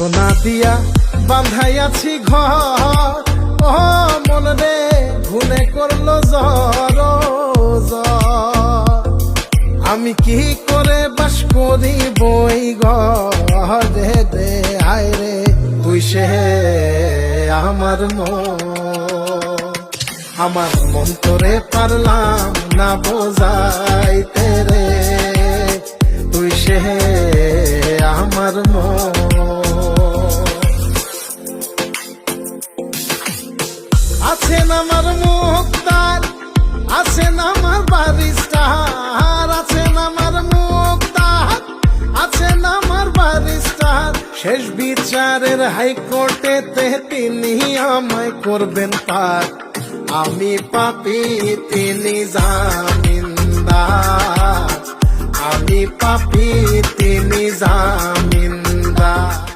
সোনা দিয়া বান্ধাইয়াছি ঘর, ও মন রে ঘুনে করলো জ্বর জ্বর। আমি কি করে বাস করি বই ঘরে রে, আয় রে তুই সে আমার মন তোরে পারলাম না বোঝাইতে রে, তুই সে আমার আছেন আমার মুক্তার, আছেন আমার বারিস্টার, আছেন আমার মুক্তার, আছেন আমার বারিস্টার। শেষ বিচারের হাইকোর্টেতে তিনি আমায় করবেন পার, আমি পাপী তিনি জামিনদার, আমি পাপী তিনি জামিনদার।